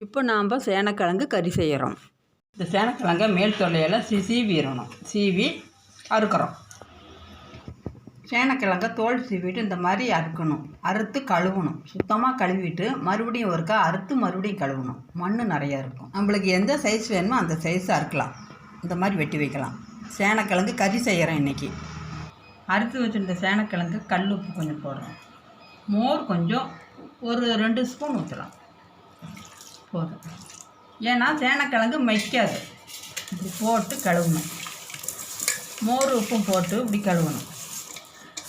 இப்போ நாம் சேனக்கிழங்கு கறி செய்கிறோம். இந்த சேனக்கிழங்கை மேல் தொல்லையெல்லாம் சீவிடணும். சீவி அறுக்கிறோம். சேனக்கிழங்கை தோல் சீவிட்டு இந்த மாதிரி அறுக்கணும். அறுத்து கழுவணும். சுத்தமாக கழுவிட்டு மறுபடியும் ஒருக்கா அறுத்து மறுபடியும் கழுவணும். மண் நிறையா இருக்கும். நம்மளுக்கு எந்த சைஸ் வேணுமோ அந்த சைஸ் அறுக்கலாம். இந்த மாதிரி வெட்டி வைக்கலாம். சேனக்கிழங்கு கறி செய்கிறோம் இன்றைக்கி. அறுத்து வச்சுருந்த சேனக்கிழங்கு கல் உப்பு கொஞ்சம் போடுறோம். மோர் கொஞ்சம் ஒரு 2 ஸ்பூன் ஊற்றலாம் போதும். ஏன்னா சேனக்கிழங்கு மைக்காது. இப்படி போட்டு கழுவணும். மோர் உப்பும் போட்டு இப்படி கழுவணும்.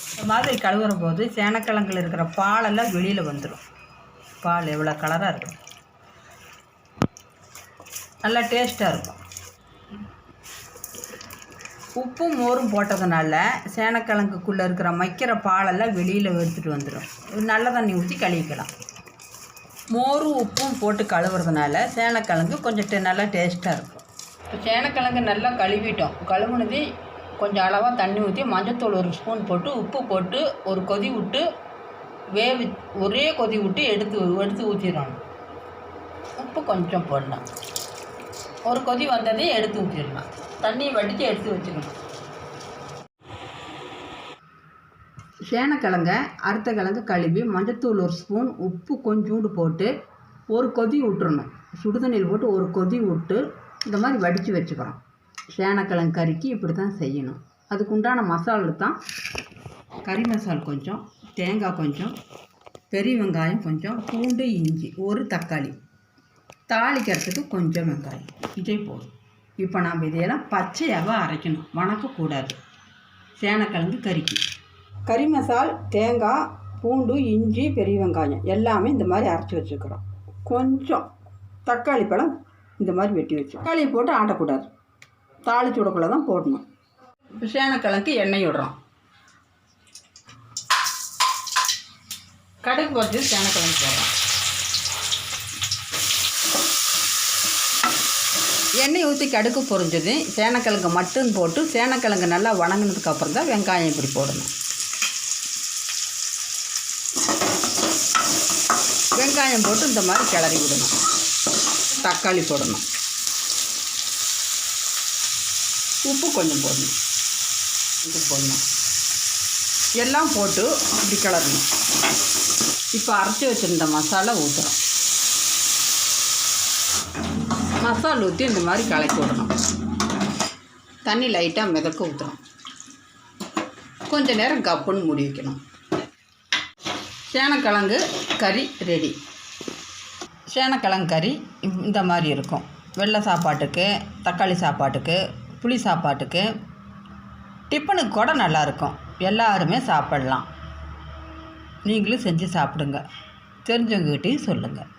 இந்த மாதிரி கழுவுற போது சேனக்கிழங்குல இருக்கிற பாலெல்லாம் வெளியில் வந்துடும். பால் எவ்வளோ கலராக இருக்கும், நல்லா டேஸ்ட்டாக இருக்கும். உப்பும் மோரும் போட்டதுனால சேனக்கிழங்குக்குள்ளே இருக்கிற மைக்கிற பாலெல்லாம் வெளியில் எடுத்துகிட்டு வந்துடும். நல்ல தண்ணி ஊற்றி கழுவிக்கலாம். மோரும் உப்பும் போட்டு கழுவுறதுனால சேனக்கிழங்கு கொஞ்சம் நல்லா டேஸ்ட்டாக இருக்கும். இப்போ சேனக்கிழங்கு நல்லா கழுவிட்டோம். கழுவுனது கொஞ்சம் அளவாக தண்ணி ஊற்றி மஞ்சத்தூள் 1 ஸ்பூன் போட்டு உப்பு போட்டு ஒரு கொதி விட்டு ஒரே கொதி விட்டு எடுத்து ஊற்றிடணும். உப்பு கொஞ்சம் போடலாம். ஒரு கொதி வந்ததையும் எடுத்து ஊற்றிடலாம். தண்ணியை வடித்து எடுத்து வச்சுக்கணும். சேனக்கிழங்க அறுத்த கிழங்கு கழுவி மஞ்சத்தூள் 1 ஸ்பூன் உப்பு கொஞ்சோண்டு போட்டு ஒரு கொதி விட்டுறணும். சுடுதண்ணியில் போட்டு ஒரு கொதி விட்டு இந்த மாதிரி வடித்து வச்சுக்கிறோம். சேனக்கிழங்கு கறிக்கு இப்படி தான் செய்யணும். அதுக்கு உண்டான மசாலா தான் கறி மசால் கொஞ்சம், தேங்காய் கொஞ்சம், பெரிய வெங்காயம் கொஞ்சம், பூண்டு, இஞ்சி, ஒரு தக்காளி, தாளிக்கிறதுக்கு கொஞ்சம் வெங்காயம், இதே போதும். இப்போ நாம் இதையெல்லாம் பச்சையாகவே அரைக்கணும். வணக்கக்கூடாது. சேனக்கிழங்கு கறிக்கு கறி மசால், தேங்காய், பூண்டு, இஞ்சி, பெரிய வெங்காயம் எல்லாமே இந்த மாதிரி அரைச்சி வச்சுக்கிறோம். கொஞ்சம் தக்காளி பழம் இந்த மாதிரி வெட்டி வச்சு தக்காளியை போட்டு ஆட்டக்கூடாது. தாளிச்சு விடக்குள்ள தான் போடணும். இப்போ சேனக்கிழங்கு எண்ணெய் விடுறோம். கடுகு போட்டு சேனக்கிழங்கு போடுறோம். எண்ணெய் ஊற்றி கடுகு பொரிஞ்சது சேனக்கிழங்கு மட்டும் போட்டு சேனக்கிழங்கு நல்லா வணங்கினதுக்கப்புறம் தான் வெங்காயம் இப்படி போடணும். வெங்காயம் போட்டு இந்த மாதிரி கிளறி விடணும். தக்காளி போடணும். உப்பு கொஞ்சம் போடணும். எல்லாம் போட்டு இப்படி கிளறணும். இப்போ அரைச்சி வச்சுருந்த மசாலா ஊற்றுறோம். மசாலா ஊற்றி இந்த மாதிரி கலக்கி விடணும். தண்ணி லைட்டாக மிதக்க ஊற்றுறோம். கொஞ்சம் நேரம் கப்புன்னு மூடி வைக்கணும். சேனக்கிழங்கு கறி ரெடி. சேனக்கிழங்கு கறி இந்த மாதிரி இருக்கும். வெள்ளை சாப்பாட்டுக்கு, தக்காளி சாப்பாட்டுக்கு, புளி சாப்பாட்டுக்கு, டிஃபனுக்கு கூட நல்லாயிருக்கும். எல்லாருமே சாப்பிடலாம். நீங்களும் செஞ்சு சாப்பிடுங்க. தெரிஞ்சவங்ககிட்டையும் சொல்லுங்கள்.